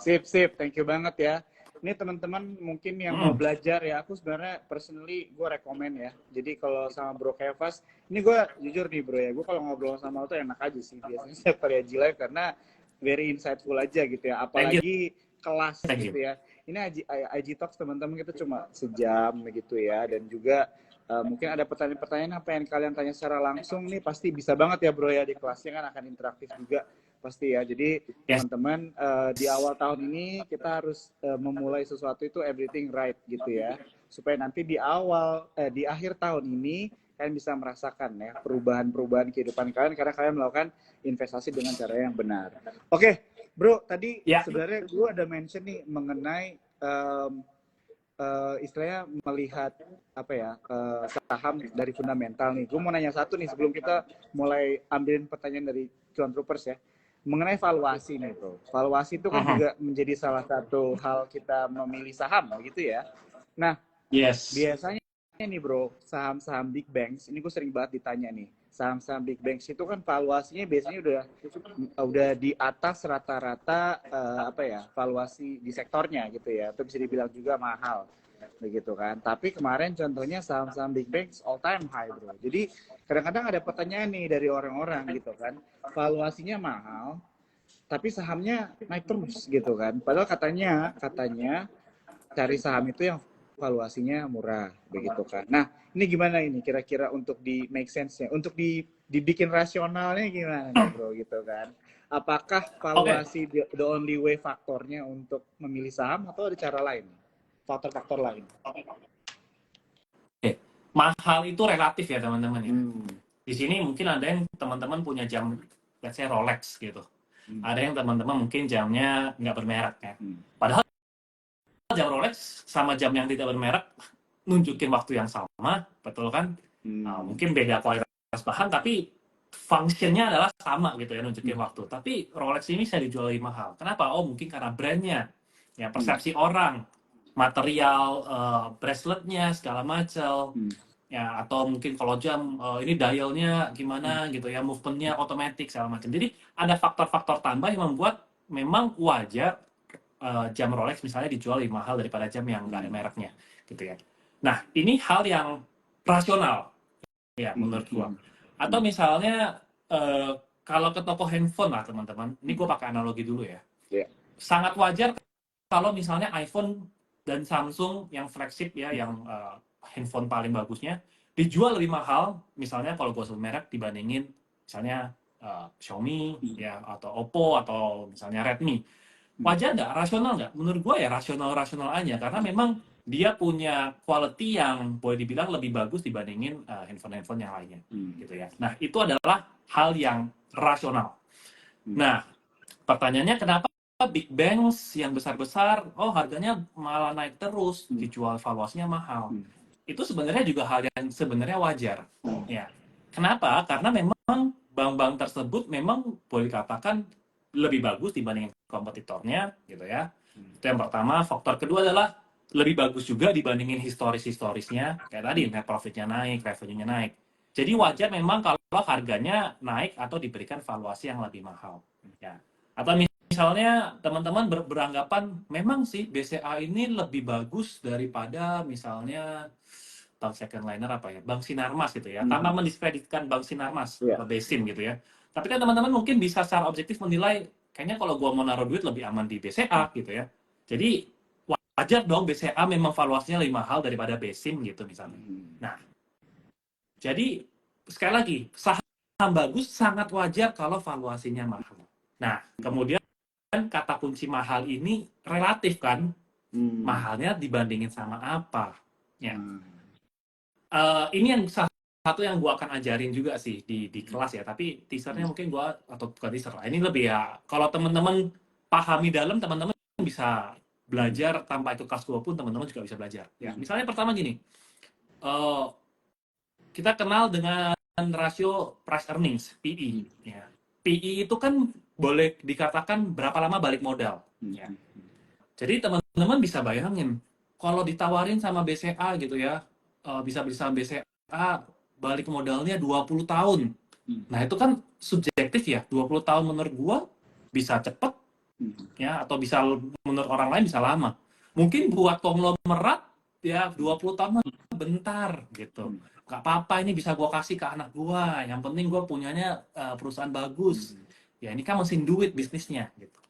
Sip, sip. Thank you banget ya. Ini teman-teman mungkin yang mau Hmm, belajar ya, aku sebenarnya personally gue rekomen ya. Jadi kalau sama Bro Kevas, ini gue jujur nih bro ya, gue kalau ngobrol sama lo tuh enak aja sih biasanya setiap kali Aji Live karena very insightful aja gitu ya. thank you, Apalagi kelas thank you. gitu ya. Ini Aji Talks teman-teman kita cuma sejam gitu ya, dan juga mungkin ada pertanyaan-pertanyaan apa yang kalian tanya secara langsung nih pasti bisa banget ya bro ya, di kelasnya kan akan interaktif juga pasti ya. Jadi Yes. teman-teman di awal tahun ini kita harus memulai sesuatu itu everything right gitu ya, supaya nanti di akhir tahun ini kalian bisa merasakan ya perubahan-perubahan kehidupan kalian karena kalian melakukan investasi dengan cara yang benar. Oke, bro, tadi Ya, sebenarnya gue ada mention nih mengenai istilahnya melihat apa ya saham dari fundamental nih. Gue mau nanya satu nih sebelum kita mulai ambilin pertanyaan dari Cuan Troopers ya, mengenai valuasi nih bro. Valuasi itu kan juga menjadi salah satu hal kita memilih saham begitu ya. Nah, yes. biasanya nih bro, saham-saham big banks, ini gue sering banget ditanya nih, saham-saham big banks itu kan valuasinya biasanya udah di atas rata-rata apa ya, valuasi di sektornya gitu ya, atau bisa dibilang juga mahal begitu kan. Tapi kemarin contohnya saham-saham big banks all time high bro. Jadi kadang-kadang ada pertanyaan nih dari orang-orang gitu kan, valuasinya mahal, tapi sahamnya naik terus gitu kan. Padahal katanya cari saham itu yang valuasinya murah begitu kan. Nah, ini gimana ini kira-kira untuk di make sense-nya, untuk dibikin rasionalnya gimana nih bro gitu kan. Apakah Oke, valuasi the only way faktornya untuk memilih saham atau ada cara lain? Faktor-faktor lain. oke. Mahal itu relatif ya teman-teman ya. Hmm. Di sini mungkin ada yang teman-teman punya jam, let's say Rolex gitu. Ada yang teman-teman mungkin jamnya nggak bermerek ya. Padahal jam Rolex sama jam yang tidak bermerek nunjukin waktu yang sama, betul kan? Mungkin beda kualitas bahan, tapi functionnya adalah sama gitu ya, nunjukin waktu. Tapi Rolex ini saya dijual lebih mahal. Kenapa? Oh mungkin karena brandnya, ya persepsi orang, material braceletnya segala macam, ya atau mungkin kalau jam ini dialnya gimana gitu ya, movementnya otomatis segala macam. Jadi ada faktor-faktor tambah yang membuat memang wajar jam Rolex misalnya dijual lebih mahal daripada jam yang nggak ada mereknya gitu ya. Nah ini hal yang rasional ya menurut gua. Atau misalnya kalau ke toko handphone lah teman-teman, ini gua pakai analogi dulu ya. Ya. Sangat wajar kalau misalnya iPhone dan Samsung yang flagship ya, yang handphone paling bagusnya dijual lebih mahal, misalnya kalau gua sebut merek dibandingin misalnya Xiaomi ya atau Oppo atau misalnya Redmi. Wajar nggak? Rasional nggak? Menurut gue ya rasional-rasional aja, karena memang dia punya quality yang boleh dibilang lebih bagus dibandingin handphone-handphone yang lainnya, gitu ya. Nah, itu adalah hal yang rasional. Nah, pertanyaannya kenapa big banks yang besar-besar, oh harganya malah naik terus, dijual valuasinya mahal. Itu sebenarnya juga hal yang sebenarnya wajar. Ya. Kenapa? Karena memang bank-bank tersebut memang boleh dikatakan lebih bagus dibanding kompetitornya, gitu ya. Itu yang pertama. Faktor kedua adalah lebih bagus juga dibandingin historisnya, kayak tadi net profitnya naik, revenue-nya naik. Jadi wajar memang kalau harganya naik atau diberikan valuasi yang lebih mahal. Ya. Atau misalnya teman-teman beranggapan memang sih BCA ini lebih bagus daripada misalnya bank second liner apa ya, Bank Sinarmas gitu ya, tanpa mendiskreditkan Bank Sinarmas atau BSIM gitu ya. Tapi kan teman-teman mungkin bisa secara objektif menilai, kayaknya kalau gua mau naruh duit lebih aman di BCA gitu ya. Jadi wajar dong BCA memang valuasinya lebih mahal daripada Besim gitu misalnya. Nah, jadi sekali lagi, saham bagus sangat wajar kalau valuasinya mahal. Nah, kemudian kata kunci mahal ini relatif kan, mahalnya dibandingin sama apa. Ya. Ini yang satu yang gue akan ajarin juga sih di kelas ya, tapi teasernya mungkin gue, atau bukan teaser lah, ini lebih ya, kalau teman-teman pahami dalam, teman-teman bisa belajar tanpa ikut kelas gue pun teman-teman juga bisa belajar. Ya, misalnya pertama gini, eh, kita kenal dengan rasio price earnings (PE). Ya. PE itu kan boleh dikatakan berapa lama balik modal. Ya. Jadi teman-teman bisa bayangin kalau ditawarin sama BCA gitu ya, bisa beli saham BCA balik modalnya 20 tahun. Nah, itu kan subjektif ya. 20 tahun menurut gua bisa cepet ya, atau bisa menurut orang lain bisa lama. Mungkin buat konglomerat ya 20 tahun bentar gitu. Gak apa-apa, ini bisa gua kasih ke anak gua. Yang penting gua punyanya perusahaan bagus. Ya ini kan mesin duit bisnisnya gitu.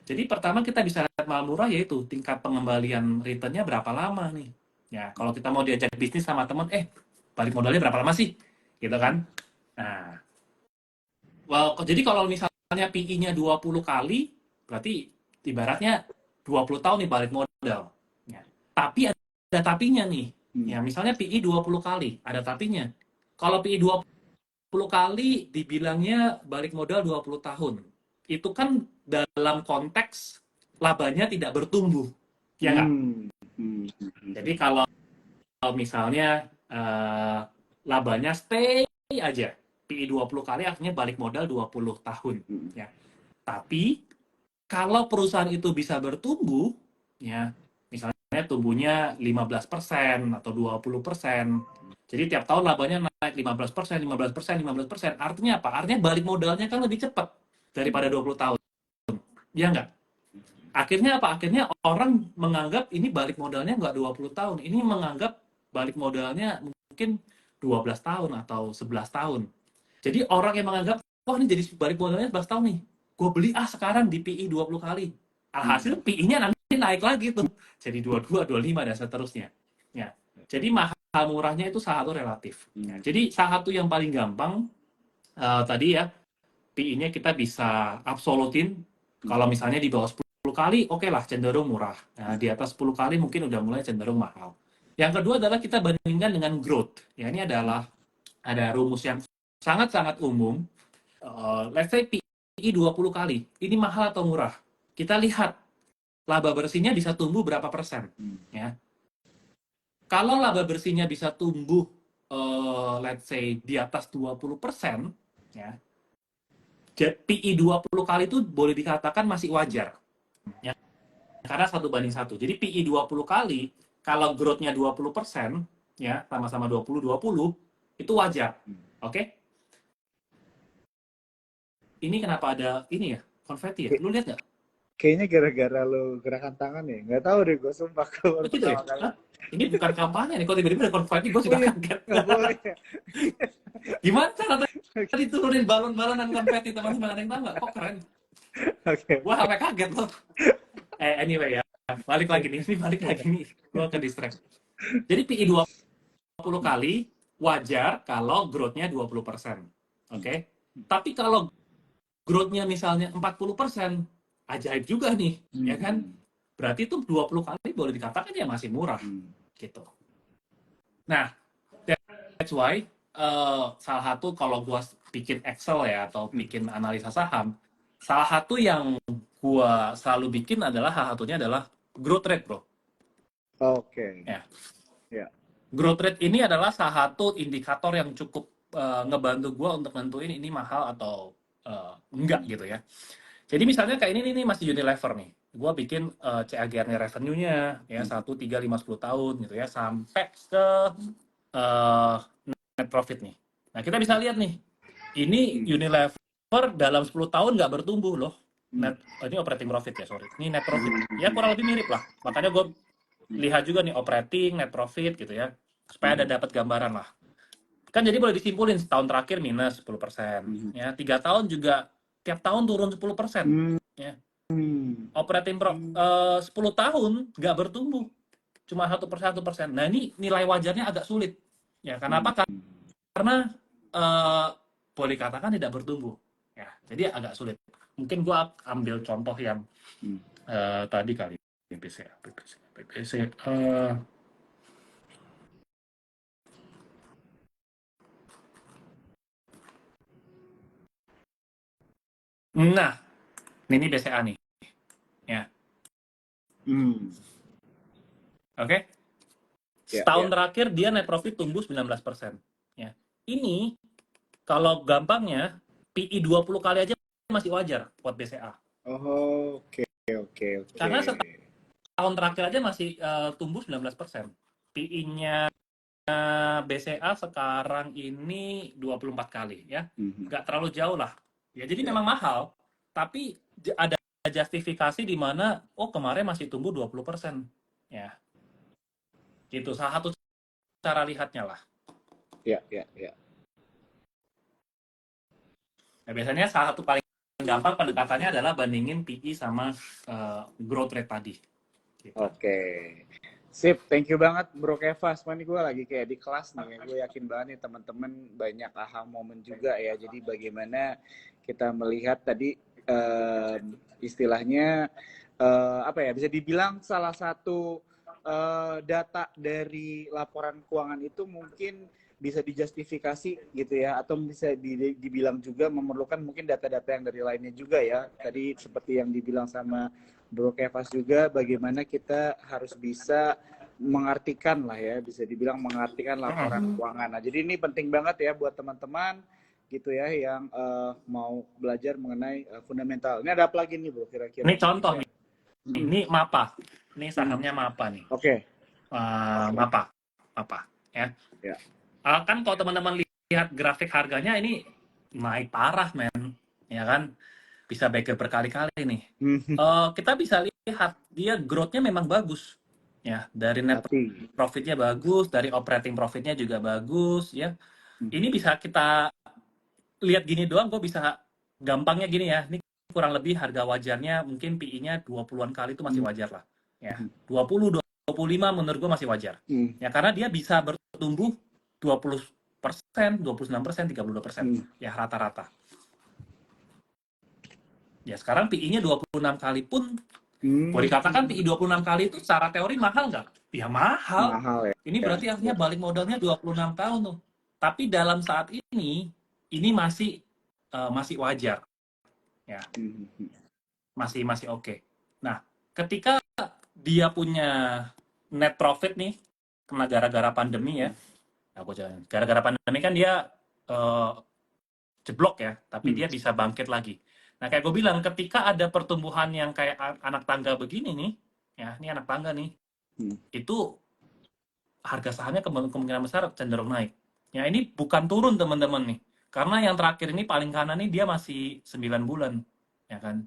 Jadi pertama kita bisa lihat mahal murah yaitu tingkat pengembalian returnnya berapa lama nih. Ya kalau kita mau diajak bisnis sama teman, balik modalnya berapa lama sih? Gitu kan. Nah, jadi kalau misalnya PI-nya 20 kali, berarti ibaratnya 20 tahun nih balik modal. Ya. Tapi ada tapinya nih. Ya, misalnya PI 20 kali, ada tapinya. Kalau PI 20 kali dibilangnya balik modal 20 tahun. Itu kan dalam konteks labanya tidak bertumbuh. Ya nggak? Jadi kalau misalnya labanya stay aja, PI 20 kali artinya balik modal 20 tahun. Ya. Tapi kalau perusahaan itu bisa bertumbuh, ya misalnya tumbuhnya 15% atau 20%, jadi tiap tahun labanya naik 15%, 15%, 15%, artinya apa? Artinya balik modalnya kan lebih cepat daripada 20 tahun. Ya nggak? Akhirnya apa? Akhirnya orang menganggap ini balik modalnya nggak 20 tahun, ini menganggap balik modalnya mungkin 12 tahun atau 11 tahun. Jadi orang yang menganggap, wah ini jadi balik modalnya 11 tahun nih, gue beli sekarang di PI 20 kali. Alhasil PI-nya nanti naik lagi tuh, jadi 22, 25, dan seterusnya. Ya. Jadi mahal murahnya itu salah satu relatif. Ya. Jadi salah satu yang paling gampang, tadi ya, PI-nya kita bisa absolutin, kalau misalnya di bawah 10 kali, oke lah, cenderung murah. Nah, di atas 10 kali mungkin udah mulai cenderung mahal. Yang kedua adalah kita bandingkan dengan growth. Ya, ini adalah ada rumus yang sangat-sangat umum. Let's say PI 20 kali, ini mahal atau murah? Kita lihat laba bersihnya bisa tumbuh berapa persen. Ya. Kalau laba bersihnya bisa tumbuh, let's say di atas 20%, ya, PI 20 kali itu boleh dikatakan masih wajar. Ya. Karena 1:1. Jadi PI 20 kali, kalau growth-nya 20%, ya, sama-sama 20-20, itu wajar. Oke? Ini kenapa ada ini ya, konfeti ya? Lu lihat nggak? Kayaknya gara-gara lo gerakan tangan ya. Nggak tahu deh, gue sumpah kalau Oh, gitu ya? pertama kali. Ini bukan kampanye nih, kalau tiba-tiba ada konfeti, gue juga kaget. Nggak boleh ya. Gimana cara tadi turunin balon-balonan konfeti, teman-teman? Ada yang tahu nggak? Kok keren? Oke. Gue sampai kaget loh. Anyway ya, balik lagi nih, gue ke distract. Jadi PI 20 kali wajar kalau growth-nya 20%. Oke? Tapi kalau growth-nya misalnya 40%, ajaib juga nih, ya kan? Berarti itu 20 kali boleh dikatakan ya masih murah, gitu. Nah, that's why salah satu kalau gue bikin Excel ya, atau bikin analisa saham, salah satu yang gue selalu bikin adalah salah satunya adalah growth rate, bro. Oke. Ya. Ya. Growth rate ini adalah salah satu indikator yang cukup ngebantu gue untuk nentuin ini mahal atau enggak gitu ya. Jadi misalnya kayak ini masih Unilever nih. Gue bikin CAGR-nya revenue-nya ya 1, 3, 5, 10 tahun gitu ya, sampai ke net profit nih. Nah, kita bisa lihat nih. Ini Unilever dalam 10 tahun nggak bertumbuh loh. Ini operating profit ya, sorry. Ini net profit. Ya kurang lebih mirip lah. Makanya gue lihat juga nih operating, net profit gitu ya. Supaya ada dapat gambaran lah. Kan jadi boleh disimpulin setahun terakhir minus 10%. Ya, 3 tahun juga tiap tahun turun 10%. Ya. Hmm. Operating 10 tahun nggak bertumbuh, cuma 1%. Nah, ini nilai wajarnya agak sulit. Ya, Hmm. kenapa? Karena eh, boleh dikatakan tidak bertumbuh. Ya, jadi agak sulit. Mungkin gua ambil contoh yang Hmm. tadi kali BPC. Nah, ini BCA nih. Ya, Hmm. oke. Ya, Setahun ya. terakhir dia net profit tumbuh 19%. Ya. Ini kalau gampangnya PI 20 kali aja masih wajar buat BCA. Oh, oke, oke, oke. Karena setahun terakhir aja masih tumbuh 19%. PI-nya BCA sekarang ini 24 kali ya. Mhm. Nggak terlalu jauh lah. Ya, jadi Ya. memang mahal, tapi ada justifikasi di mana oh kemarin masih tumbuh 20%. Ya, gitu. Salah satu cara lihatnya lah. Ya, ya, ya. Nah, biasanya salah satu paling gampang pendekatannya adalah bandingin PI sama growth rate tadi. Gitu. Oke. Sip, thank you banget Bro Kevas. Ini gue lagi kayak di kelas nih, gue yakin banget nih teman-teman banyak aha moment juga ya. Jadi bagaimana kita melihat tadi istilahnya apa ya, bisa dibilang salah satu data dari laporan keuangan itu mungkin bisa dijustifikasi gitu ya, atau bisa dibilang juga memerlukan mungkin data-data yang dari lainnya juga ya. Tadi seperti yang dibilang sama Bro Kevas juga, bagaimana kita harus bisa mengartikan lah ya, bisa dibilang mengartikan laporan keuangan. Nah, jadi ini penting banget ya buat teman-teman gitu ya yang mau belajar mengenai fundamental. Ini ada apa lagi nih Bro kira-kira Ini yang contoh bisa? nih. Ini MAPA. Ini sahamnya MAPA nih. Oke. MAPA. MAPA. Ya. Ya. Kan kalau teman-teman lihat grafik harganya ini naik parah, men. Ya kan? Bisa baik berkali-kali nih. Kita bisa lihat dia growth-nya memang bagus. Ya, dari net Tapi profit-nya bagus, dari operating profit-nya juga bagus, ya. Ini bisa kita lihat gini doang, gue bisa gampangnya gini ya. Ini kurang lebih harga wajarnya mungkin PI-nya 20-an kali itu masih wajar lah. Ya, 20, 25 menurut gue masih wajar. Ya, karena dia bisa bertumbuh 20%, 26%, 32%. Ya, rata-rata. Ya, sekarang PI-nya 26 kali pun boleh dikatakan PI 26 kali itu secara teori mahal nggak? Ya mahal. mahal ya. Ini berarti artinya balik modalnya 26 tahun tuh. Tapi dalam saat ini masih wajar. Ya, masih oke. Nah, ketika dia punya net profit nih, kena gara-gara pandemi ya. Gara-gara pandemi kan dia jeblok ya, tapi dia bisa bangkit lagi. Nah, kayak gue bilang, ketika ada pertumbuhan yang kayak anak tangga begini nih, ya, ini anak tangga nih, itu harga sahamnya kemungkinan besar cenderung naik. Ya, ini bukan turun teman-teman nih. Karena yang terakhir ini paling kanan nih dia masih 9 bulan, ya kan.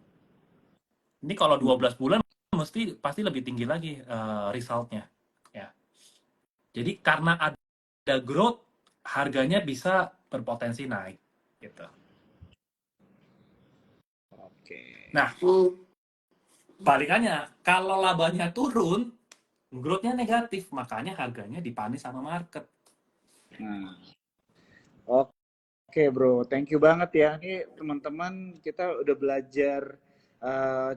Ini kalau 12 bulan pasti lebih tinggi lagi resultnya, ya. Jadi karena ada growth, harganya bisa berpotensi naik, gitu. Oke. Nah, balikannya, kalau labanya turun, growth-nya negatif, makanya harganya dipanis sama market. Nah, oke bro, thank you banget ya. Ini teman-teman kita udah belajar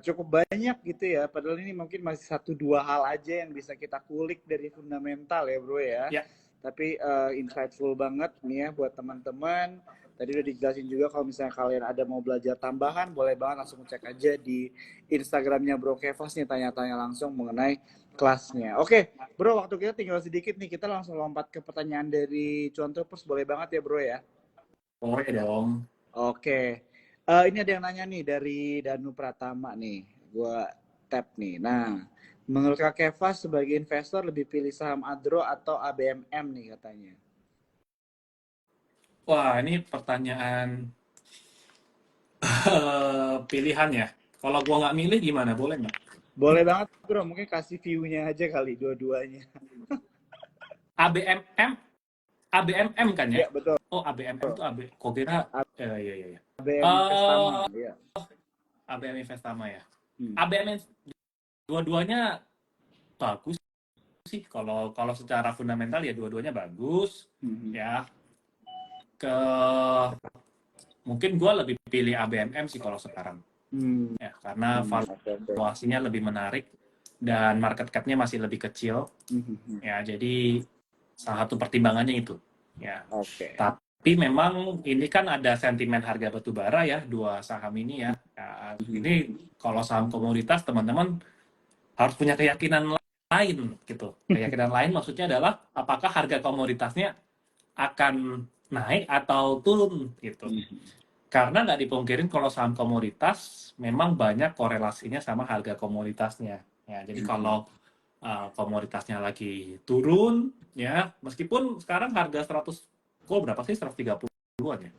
cukup banyak gitu ya. Padahal ini mungkin masih satu dua hal aja yang bisa kita kulik dari fundamental ya bro ya. Ya, Tapi insightful banget nih ya buat teman-teman. Tadi udah dijelasin juga kalau misalnya kalian ada mau belajar tambahan, boleh banget langsung cek aja di Instagramnya Bro Kevas nih, tanya-tanya langsung mengenai kelasnya. Oke, Bro, waktu kita tinggal sedikit nih, kita langsung lompat ke pertanyaan dari Cuan Troopers, boleh banget ya Bro ya? boleh dong. Oke, ini ada yang nanya nih dari Danu Pratama nih, gua tap nih. Nah, menurut Kak Kevas sebagai investor lebih pilih saham Adro atau ABMM nih katanya? Wah, ini pertanyaan pilihan ya. Kalau gua nggak milih gimana? Boleh nggak? Boleh banget bro, mungkin kasih view-nya aja kali dua-duanya. ABMM, ABMM kan ya? Ya betul, Oh, ABMM itu kok kira, iya iya iya. ABM Investama, ya. ABM Investama ya. ABMN dua-duanya bagus sih, kalau kalau secara fundamental ya dua-duanya bagus ya. Ke mungkin gue lebih pilih ABMM sih kalau sekarang ya, karena valuasinya lebih menarik dan market cap-nya masih lebih kecil ya, jadi salah satu pertimbangannya itu ya. Tapi memang ini kan ada sentimen harga batu bara ya, dua saham ini ya, ini kalau saham komoditas teman-teman harus punya keyakinan lain gitu. Keyakinan lain maksudnya adalah apakah harga komoditasnya akan naik atau turun gitu. Karena nggak dipungkirin kalau saham komoditas memang banyak korelasinya sama harga komoditasnya. Ya, jadi kalau komoditasnya lagi turun, ya meskipun sekarang harga 100, berapa sih, 130-an ya?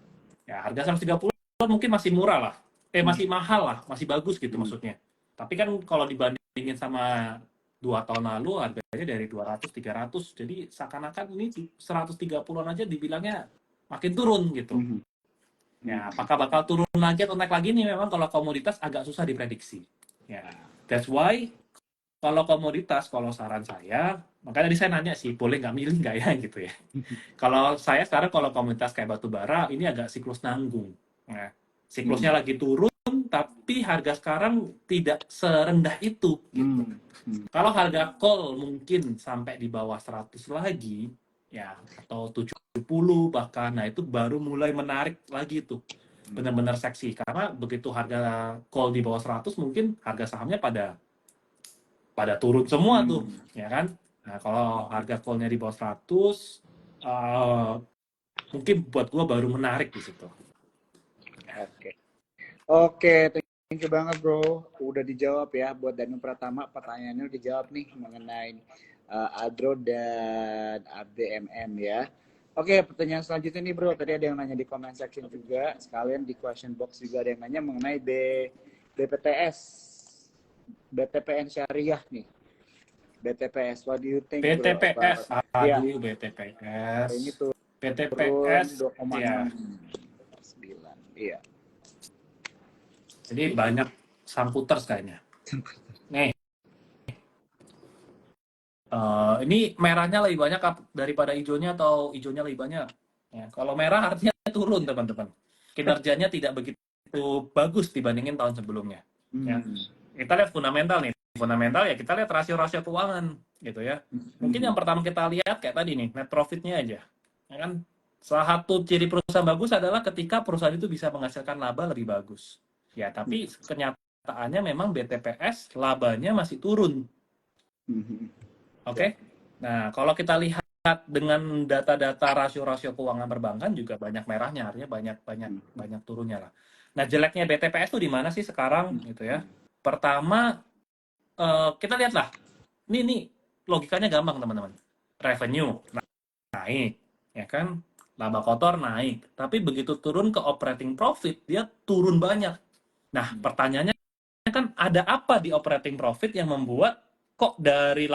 Ya, harga 130 mungkin masih murah lah. Masih mahal lah, masih bagus gitu maksudnya. Tapi kan kalau dibandingin sama 2 tahun lalu harganya dari 200, 300, jadi seakan-akan ini 130-an aja dibilangnya makin turun gitu. Ya, apakah bakal turun lagi atau naik lagi nih, memang kalau komoditas agak susah diprediksi. Ya, that's why kalau komoditas, kalau saran saya, makanya tadi saya nanya sih, boleh nggak milih nggak ya gitu ya. Kalau saya sekarang kalau komoditas kayak batu bara, ini agak siklus nanggung. Nah, siklusnya lagi turun, tapi harga sekarang tidak serendah itu. Gitu. Kalau harga coal mungkin sampai di bawah 100 lagi, ya atau 70 bahkan, nah itu baru mulai menarik lagi tuh. Benar-benar seksi, karena begitu harga coal di bawah 100 mungkin harga sahamnya pada turun semua tuh, ya kan? Nah, kalau harga call-nya di bawah 100, mungkin buat gue baru menarik di situ. Oke, thank you banget bro. Udah dijawab ya, buat Danu Pratama pertanyaannya udah dijawab nih mengenai Adro dan ABMM ya. Oke, pertanyaan selanjutnya nih bro, tadi ada yang nanya di comment section juga, sekalian di question box juga ada yang nanya mengenai BPTS. BTPN Syariah nih. BTPS, what do you think BTPS, bro? aduh BTPS. Ini tuh BTPS, 2,6. ya. 9, iya. Jadi banyak sangkuters kayaknya. Nih, ini merahnya lebih banyak daripada hijaunya atau hijaunya lebih banyak? Ya, kalau merah artinya turun teman-teman. Kinerjanya tidak begitu bagus dibandingin tahun sebelumnya. Ya. Kita lihat fundamental nih. Fundamental ya kita lihat rasio-rasio keuangan gitu ya. Mungkin yang pertama kita lihat kayak tadi nih, net profitnya aja. Ya kan? Salah satu ciri perusahaan bagus adalah ketika perusahaan itu bisa menghasilkan laba lebih bagus. Ya, tapi kenyataannya memang BTPS labanya masih turun. Oke? Nah, kalau kita lihat dengan data-data rasio-rasio keuangan perbankan juga banyak merahnya, artinya banyak turunnya lah. Nah, jeleknya BTPS itu di mana sih sekarang gitu ya? Pertama, kita lihatlah. Ini logikanya gampang teman-teman. Revenue naik, ya kan? Laba kotor naik, tapi begitu turun ke operating profit dia turun banyak. Nah, pertanyaannya kan ada apa di operating profit yang membuat kok dari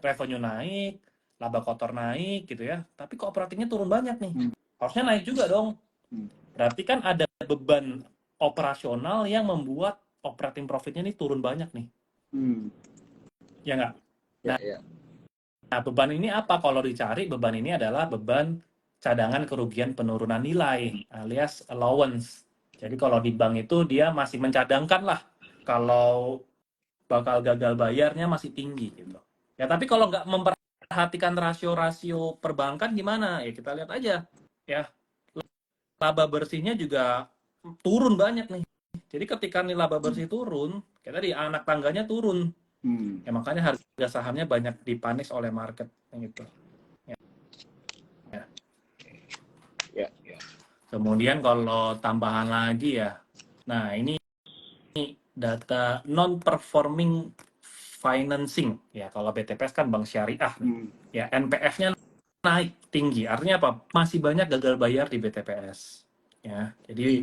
revenue naik, laba kotor naik gitu ya, tapi kok operatingnya turun banyak nih? Harusnya naik juga dong. Berarti kan ada beban operasional yang membuat operating profitnya ini turun banyak nih. Ya nggak? Nah, beban ini apa? Kalau dicari, beban ini adalah beban cadangan kerugian penurunan nilai, alias allowance. Jadi kalau di bank itu dia masih mencadangkan lah kalau bakal gagal bayarnya masih tinggi gitu. Ya tapi kalau nggak memperhatikan rasio-rasio perbankan gimana? Ya kita lihat aja ya. Laba bersihnya juga turun banyak nih. Jadi ketika nih laba bersih turun, kayak tadi anak tangganya turun. Ya makanya harga sahamnya banyak dipanis oleh market gitu. Ya. Kemudian kalau tambahan lagi ya, nah ini data non-performing financing ya, kalau BTPS kan bank syariah, ya NPF-nya naik tinggi, artinya apa? Masih banyak gagal bayar di BTPS, ya. Jadi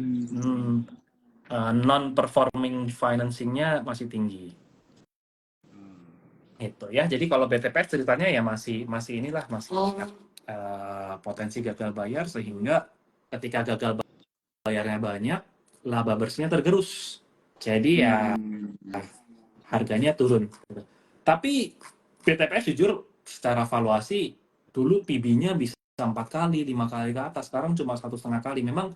non-performing financing-nya masih tinggi. Itu ya. Jadi kalau BTPS ceritanya ya masih inilah masih potensi gagal bayar, sehingga ketika gagal bayarnya banyak, laba bersihnya tergerus. Jadi ya Hmm. harganya turun. Tapi BTPS jujur secara valuasi dulu PB-nya bisa 4 kali, 5 kali ke atas. Sekarang cuma 1,5 kali. Memang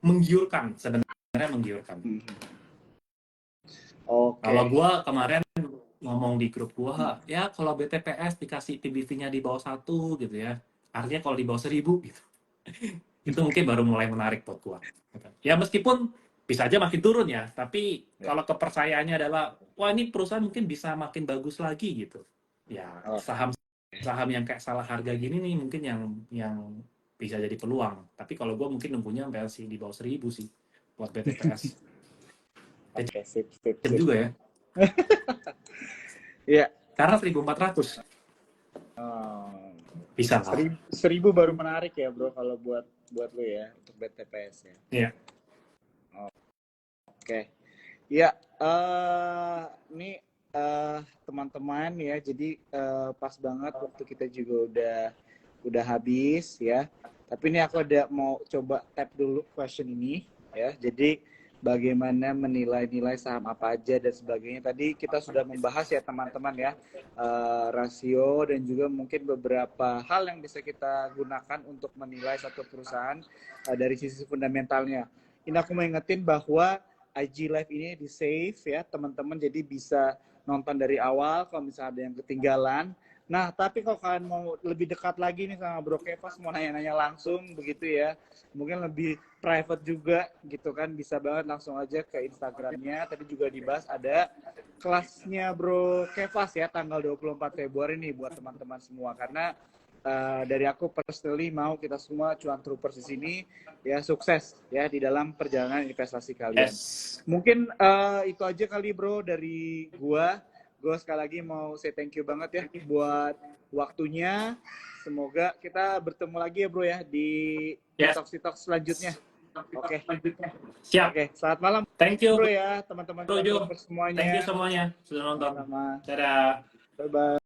menggiurkan, sebenarnya menggiurkan. Hmm. Kalau Oke. gua kemarin ngomong di grup gua, ya kalau BTPS dikasih PBV-nya di bawah 1 gitu ya. Artinya kalau di bawah 1.000 gitu. Itu mungkin baru mulai menarik buat gua. Ya meskipun bisa aja makin turun ya, tapi Ya. kalau kepercayaannya adalah, wah ini perusahaan mungkin bisa makin bagus lagi gitu. Ya Oke. saham yang kayak salah harga gini nih mungkin yang bisa jadi peluang. Tapi kalau gua mungkin nunggunya sampai di bawah 1.000 sih buat BTPS. Oke, sip, sip, Kejam sip. juga ya, Iya. karena 1.400 Oh, bisa lah. 1.000 baru menarik ya bro kalau buat lo ya untuk BTPS ya. Iya. Oke. Ya, ini teman-teman ya. Jadi pas banget waktu kita juga udah habis ya. Tapi ini aku ada mau coba tap dulu question ini ya. Jadi bagaimana menilai-nilai saham apa aja dan sebagainya. Tadi kita sudah membahas ya teman-teman ya, rasio dan juga mungkin beberapa hal yang bisa kita gunakan untuk menilai satu perusahaan dari sisi fundamentalnya. Ini aku mau ingetin bahwa IG Live ini di save ya teman-teman, jadi bisa nonton dari awal kalau misalnya ada yang ketinggalan. Nah, tapi kalau kalian mau lebih dekat lagi nih sama Bro Kevas, mau nanya-nanya langsung begitu ya, mungkin lebih private juga gitu kan, bisa banget langsung aja ke Instagramnya. Tadi juga dibahas ada kelasnya Bro Kevas ya, tanggal 24 Februari nih buat teman-teman semua. Karena dari aku personally mau kita semua cuan troopers di sini ya sukses ya di dalam perjalanan investasi kalian. Yes. Mungkin itu aja kali bro dari gua. Gua sekali lagi mau say thank you banget ya buat waktunya. Semoga kita bertemu lagi ya bro ya di Yes. TikTok selanjutnya. Oke. Siap. Oke, selamat malam Thank you bro ya teman-teman Bro cuan Jo. troopers Thank you semuanya. semuanya sudah nonton. Sama-sama. Dadah. Bye bye.